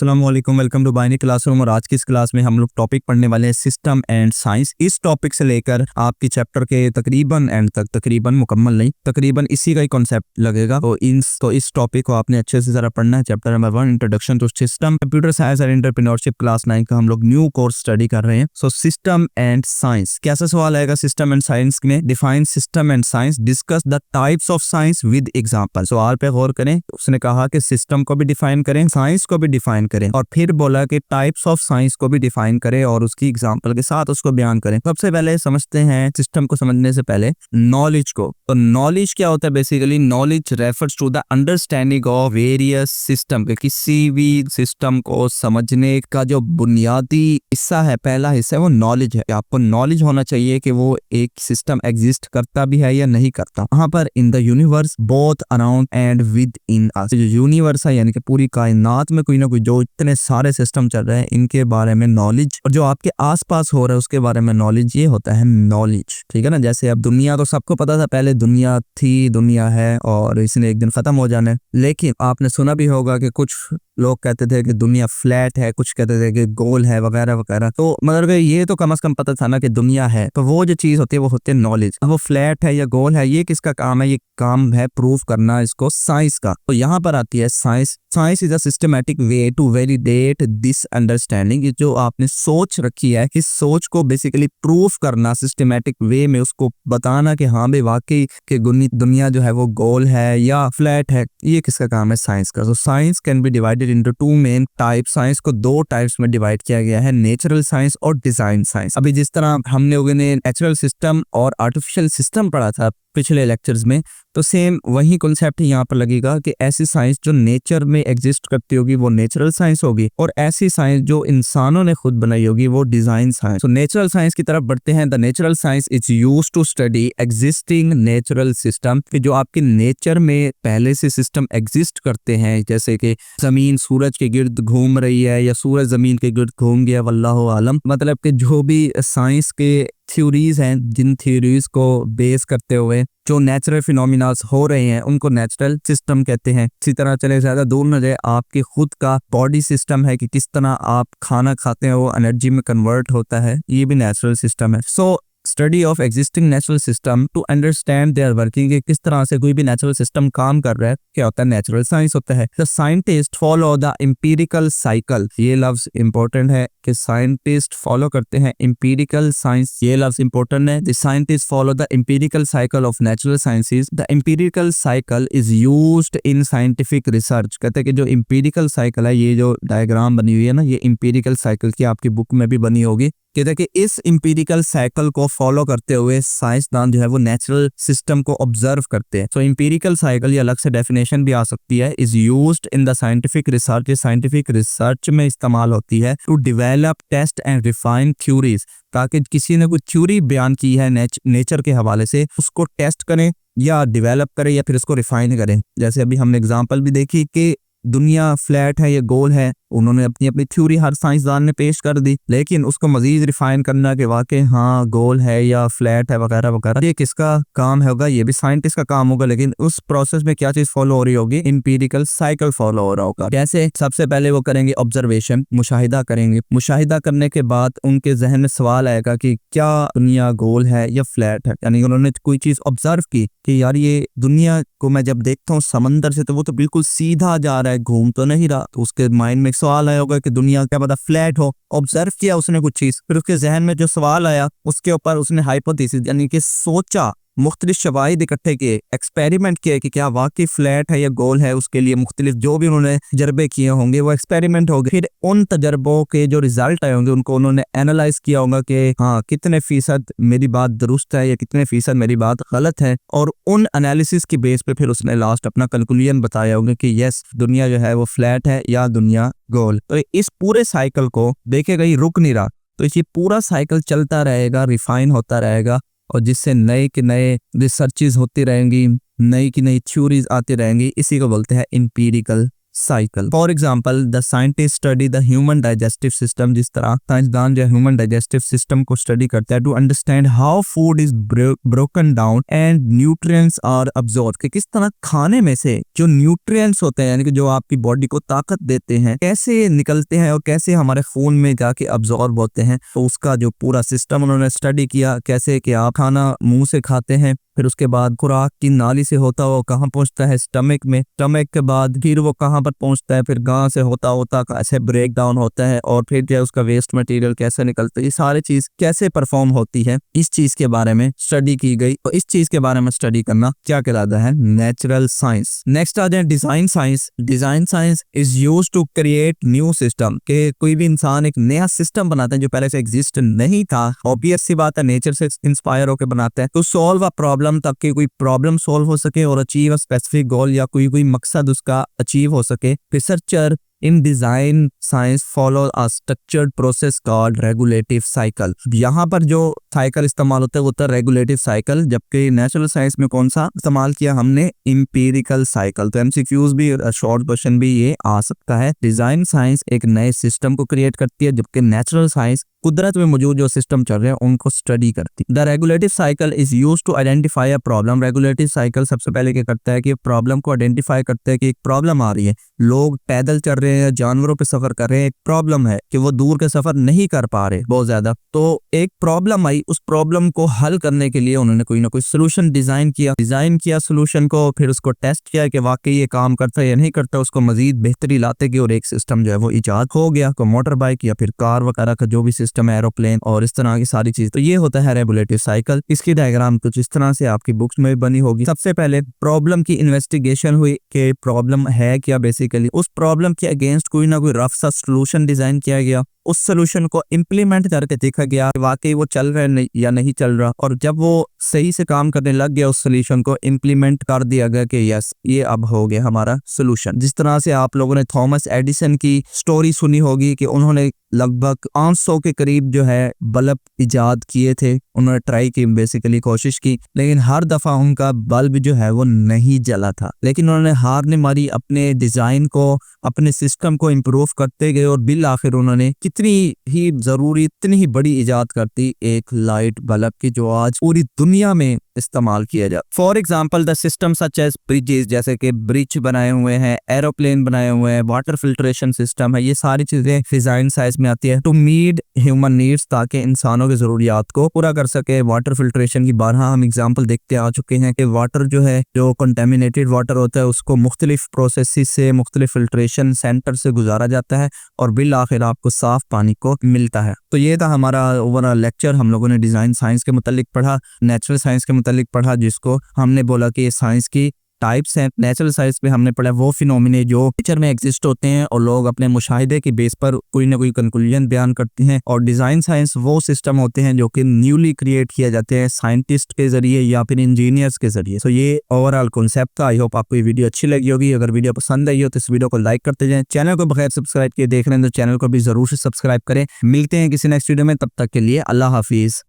अस्सलाम वालेकुम, welcome to binary classroom. और आज की इस क्लास में हम लोग टॉपिक पढ़ने वाले हैं सिस्टम एंड साइंस। इस टॉपिक से लेकर आपकी चैप्टर के तकरीबन एंड तक, तकरीबन मुकम्मल नहीं, तकरीबन इसी का ही कॉन्सेप्ट लगेगा। तो इस टॉपिक को आपने अच्छे से जरा पढ़ना है। Chapter number 1 introduction to system, computer science and entrepreneurship, class 9 का हम लोग न्यू कोर्स स्टडी कर रहे हैं। सो सिस्टम एंड साइंस, कैसा सवाल आएगा सिस्टम एंड साइंस में? Define system and science, discuss the types of science with example. सवाल पे गौर करें। उसने कहा कि सिस्टम को भी डिफाइन करें, साइंस को भी डिफाइन करें, और फिर बोला कि टाइप्स ऑफ साइंस को भी डिफाइन करें और उसकी एग्जांपल के साथ उसको बयान करें। सबसे पहले समझते हैं सिस्टम को समझने से पहले नॉलेज को। तो नॉलेज क्या होता है? Basically knowledge refers to the understanding of various system. किसी भी सिस्टम को समझने का जो बुनियादी हिस्सा है, पहला हिस्सा है वो नॉलेज है। आपको नॉलेज होना चाहिए कि वो एक सिस्टम एग्जिस्ट करता भी है या नहीं करता। वहां पर in the universe both around and within us, जो यूनिवर्स है यानी कि पूरी कायनात में कोई ना कोई जो इतने सारे सिस्टम चल रहे हैं, इनके बारे में नॉलेज, और जो आपके आसपास हो रहा है उसके बारे में नॉलेज, ये होता है नॉलेज। ठीक है ना? जैसे अब दुनिया तो सबको पता था, पहले दुनिया थी, दुनिया है और इसने एक दिन खत्म हो जाना है। लेकिन आपने सुना भी होगा कि कुछ लोग कहते थे कि दुनिया फ्लैट है, कुछ कहते थे कि गोल है, वगैरह वगैरह। तो मतलब ये तो कम से कम पता था ना कि दुनिया है। तो वो जो चीज होती है वो होती है नॉलेज। अब वो फ्लैट है या गोल है, ये किसका काम है? ये काम है प्रूव करना इसको साइंस का। तो यहाँ पर आती है science. Science is a systematic way to validate this understanding. ये जो आपने सोच रखी है, इस सोच को बेसिकली प्रूफ करना, सिस्टमैटिक वे में उसको बताना कि हाँ भाई वाकई कि दुनिया जो है वो गोल है या फ्लैट है। ये किसका काम है? साइंस का। So science can be divided into two main type. Science को दो टाइप्स में डिवाइड किया गया है, नेचुरल साइंस और डिजाइन साइंस। अभी जिस तरह हमने नेचुरल सिस्टम और आर्टिफिशियल सिस्टम पढ़ा था पिछले लेक्चर्स में, तो सेम वही कॉन्सेप्ट यहाँ पर लगेगा कि ऐसी साइंस जो नेचर में एग्जिस्ट करती होगी वो नेचुरल साइंस होगी, और ऐसी साइंस जो इंसानों ने खुद बनाई होगी वो डिजाइन साइंस। तो नेचुरल साइंस की तरफ बढ़ते हैं। The natural science is used to study existing natural system, कि जो आपके नेचर में पहले से सिस्टम एग्जिस्ट करते हैं, जैसे कि जमीन सूरज के गिर्द घूम रही है या सूरज जमीन के गिर्द घूम गया, वल्लाहु आलम। मतलब कि जो भी साइंस के थ्योरीज हैं, जिन थ्योरीज को बेस करते हुए जो नेचुरल फिनोमिनास हो रहे हैं उनको नेचुरल सिस्टम कहते हैं। इसी तरह चले ज्यादा दूर न जाए, आपके खुद का बॉडी सिस्टम है कि किस तरह आप खाना खाते हैं वो एनर्जी में कन्वर्ट होता है, ये भी नेचुरल सिस्टम है। So study of existing natural system to understand their working, किस तरह से कोई भी नेचुरल सिस्टम काम कर रहा है, क्या होता है? नेचुरल साइंस होता है। The scientist follow the empirical cycle. ये लफ्ज इंपॉर्टेंट है कि साइंटिस्ट फॉलो करते हैं एम्पिरिकल साइंस। ये लफ्ज इंपॉर्टेंट है। The scientist follow the empirical cycle of natural sciences. The empirical cycle is used in scientific research. कहते हैं कि जो एम्पिरिकल साइकिल है, ये जो डायग्राम बनी हुई है ना, ये एम्पिरिकल साइकिल की आपकी बुक में भी बनी होगी। कहते हैं कि इस एम्पिरिकल साइकिल को फॉलो करते हुए साइंसदान जो है वो नेचुरल सिस्टम को ऑब्जर्व करते हैं। तो एम्पिरिकल साइकिल, ये अलग से डेफिनेशन भी आ सकती है, is used in the scientific research. ये साइंटिफिक रिसर्च में इस्तेमाल होती है to develop, test and refine theories, ताकि किसी ने कोई थ्योरी बयान की है नेचर के हवाले से, उसको टेस्ट करें या डेवलप करें या फिर उसको रिफाइन करें। जैसे अभी हमने एग्जांपल भी देखी कि दुनिया फ्लैट है या गोल है, उन्होंने अपनी अपनी थ्योरी हर साइंसदान ने पेश कर दी, लेकिन उसको मजीद रिफाइन करना कि वाकई हाँ गोल है या फ्लैट है वगैरह वगैरह, ये किसका काम होगा? ये भी साइंटिस्ट का काम होगा। लेकिन उस प्रोसेस में क्या चीज फॉलो हो रही होगी? एम्पिरिकल साइकिल फॉलो हो रहा होगा। कैसे? सबसे पहले वो करेंगे ऑब्जर्वेशन, मुशाहिदा करेंगे। मुशाहिदा करने के बाद उनके जहन में सवाल आएगा कि क्या दुनिया गोल है या फ्लैट है। यानी उन्होंने कोई चीज ऑब्जर्व की कि यार ये दुनिया को मैं जब देखता हूँ समंदर से तो वो तो बिल्कुल सीधा जा रहा है, घूम तो नहीं रहा। तो उसके माइंड में सवाल आया होगा कि दुनिया क्या पता फ्लैट हो। ऑब्जर्व किया उसने कुछ चीज, फिर उसके जहन में जो सवाल आया उसके ऊपर उसने हाइपोथेसिस यानी कि सोचा, मुख्तलिफ शवाहिद इकट्ठे किए, एक्सपेरिमेंट किए कि क्या वाकई फ्लैट है या गोल है। उसके लिए मुख्तलिफ जो भी उन्होंने तजर्बे किए होंगे वो एक्सपेरिमेंट हो गए। फिर उन तजर्बों के जो रिजल्ट आए होंगे उनको उन्होंने एनालाइज किया होगा कि हाँ कितने फीसद मेरी बात दुरुस्त है या कितने फीसद मेरी बात गलत है, और उन एनालिसिस की बेस पे फिर उसने लास्ट अपना कंक्लूजन बताया होगा कि यस दुनिया जो है वो फ्लैट है या दुनिया गोल। तो इस पूरे साइकिल को देखेगा, ये रुक नहीं रहा। तो ये पूरा साइकिल चलता रहेगा, रिफाइन होता रहेगा, और जिससे नए के नए रिसर्चेज होती रहेंगी, नई की नई थ्योरीज आती रहेंगी। इसी को बोलते हैं empirical cycle. For example the scientist study the human digestive system, जिस तरह साइंसदान जो ह्यूमन डाइजेस्टिव सिस्टम को स्टडी करता है to understand how food is broken down and nutrients are absorb, कि किस तरह खाने में से जो न्यूट्रिएंट्स होते हैं यानी कि जो आपकी बॉडी को ताकत देते हैं कैसे निकलते हैं और कैसे हमारे खून में जाके अब्सॉर्ब होते हैं। तो उसका जो पूरा सिस्टम उन्होंने स्टडी किया, कैसे कि आप खाना मुंह से खाते हैं, फिर उसके बाद खुराक की नाली से होता हुआ कहाँ पहुंचता है, स्टमक में, स्टमक के बाद फिर वो कहाँ पर पहुंचता है, फिर गां से होता होता कैसे ब्रेक डाउन होता है और फिर जो उसका वेस्ट मटेरियल कैसे निकलता है, ये सारी चीज कैसे परफॉर्म होती है, इस चीज के बारे में स्टडी की गई। तो इस चीज के बारे में स्टडी करना क्या कहलाता है, नेचुरल साइंस। नेक्स्ट आ जाए design science. Design science is use to create new system, के कोई भी इंसान एक नया सिस्टम बनाता है जो पहले से एग्जिस्ट नहीं था, ऑब्वियस सी बात है नेचर से इंस्पायर होकर बनाता है, तो सॉल्व अ प्रॉब्लम, तक कोई प्रॉब्लम सॉल्व हो सके और अचीव अ स्पेसिफिक गोल या कोई मकसद उसका अचीव हो सके। Researcher in design science follow a structured process called regulative cycle. यहाँ पर जो साइकिल इस्तेमाल होता है वो होता है रेगुलेटिव साइकिल, जबकि नेचुरल साइंस में कौन सा इस्तेमाल किया हमने, इंपीरिकल साइकिल। तो एमसीक्यूज भी, शॉर्ट क्वेश्चन भी ये आ सकता है। डिजाइन साइंस एक नए सिस्टम को क्रिएट करती है, जबकि नेचुरल साइंस कुदरत में मौजूद जो सिस्टम चल रहे हैं उनको स्टडी करती है। The regulative cycle is used to identify a problem. Regulative cycle सबसे पहले क्या करता है कि प्रॉब्लम को आइडेंटिफाई करता है कि एक प्रॉब्लम आ रही है, लोग पैदल चल रहे हैं, जानवरों पे सफर कर रहे हैं, एक प्रॉब्लम है कि वो दूर के सफर नहीं कर पा रहे बहुत ज्यादा, तो एक प्रॉब्लम आई, उस प्रॉब्लम को हल करने के लिए उन्होंने कोई ना कोई सोल्यूशन डिजाइन किया सोल्यूशन को, फिर उसको टेस्ट किया कि वाकई ये काम करता है या नहीं करता, उसको मजीद बेहतरी लाते गए और एक सिस्टम जो है वो इजाद हो गया, को मोटर बाइक या फिर कार वगैरह का जो भी सिस्टम, एरोप्लेन और इस तरह की सारी चीज। तो ये होता है रेगुलेटिव साइकिल। इसकी डायग्राम कुछ इस तरह से आपकी बुक्स में बनी होगी। सबसे पहले प्रॉब्लम की इन्वेस्टिगेशन हुई कि प्रॉब्लम है क्या, बेसिकली उस प्रॉब्लम के अगेंस्ट कोई ना कोई रफ सा सोल्यूशन डिजाइन किया गया, उस सोल्यूशन को इम्प्लीमेंट करके देखा गया वाकई वो चल रहा है या नहीं चल रहा, और जब वो सही से काम करने लग गया उस सोल्यूशन को इम्प्लीमेंट कर दिया गया कि यस ये अब हो गया हमारा सोल्यूशन। जिस तरह से आप लोगों ने थॉमस एडिसन की स्टोरी सुनी होगी कि उन्होंने लगभग 500 के करीब जो है बल्ब इजाद किए थे, उन्होंने ट्राई की, बेसिकली कोशिश की, लेकिन हर दफा उनका बल्ब जो है वो नहीं जला था। लेकिन उन्होंने हार नहीं मारी, अपने डिजाइन को, अपने सिस्टम को इम्प्रूव करते गए और बिल आखिर उन्होंने कितनी ही जरूरी, इतनी ही बड़ी इजाद करती एक लाइट बल्ब की, जो आज पूरी दुनिया में इस्तेमाल किया जाता। For example the system such as bridges, जैसे कि ब्रिज बनाए हुए हैं, एरोप्लेन बनाए हुए हैं, वाटर फिल्ट्रेशन सिस्टम है, ये सारी चीजें डिजाइन साइज में आती है टू मीट ह्यूमन नीड्स, ताकि इंसानों की जरूरियात को पूरा कर सके। वाटर फिल्ट्रेशन की 12 हम एग्जाम्पल देखते आ चुके हैं कि वाटर जो है, जो कंटेमिनेटेड वाटर होता है उसको मुख्तलिफ प्रोसेस से, मुख्तलिफ फिल्ट्रेशन सेंटर से गुजारा जाता है और बिल आखिर आपको साफ पानी को मिलता है। तो ये था हमारा ओवरऑल लेक्चर। हम लोगों ने डिजाइन साइंस के मुतालिक पढ़ा, नेचुरल साइंस के मुतालिक पढ़ा, जिसको हमने बोला कि ये साइंस की टाइप्स हैं। नेचुरल साइंस में हमने पढ़ा वो फिनोमिने जो नेचर में एग्जिस्ट होते हैं और लोग अपने मुशाहिदे की बेस पर कोई ना कोई कंक्लूजन बयान करते हैं, और डिजाइन साइंस वो सिस्टम होते हैं जो कि न्यूली क्रिएट किए जाते हैं साइंटिस्ट के जरिए या फिर इंजीनियर्स के जरिए। तो ये ओवरऑल कॉन्सेप्ट था। आई होप आपको ये वीडियो अच्छी लगी होगी। अगर वीडियो पसंद आई हो तो इस वीडियो को लाइक करते जाएं। चैनल को बगैर सब्सक्राइब किए देख रहे हैं तो चैनल को भी जरूर से सब्सक्राइब करें। मिलते हैं किसी नेक्स्ट वीडियो में, तब तक के लिए अल्लाह हाफिज।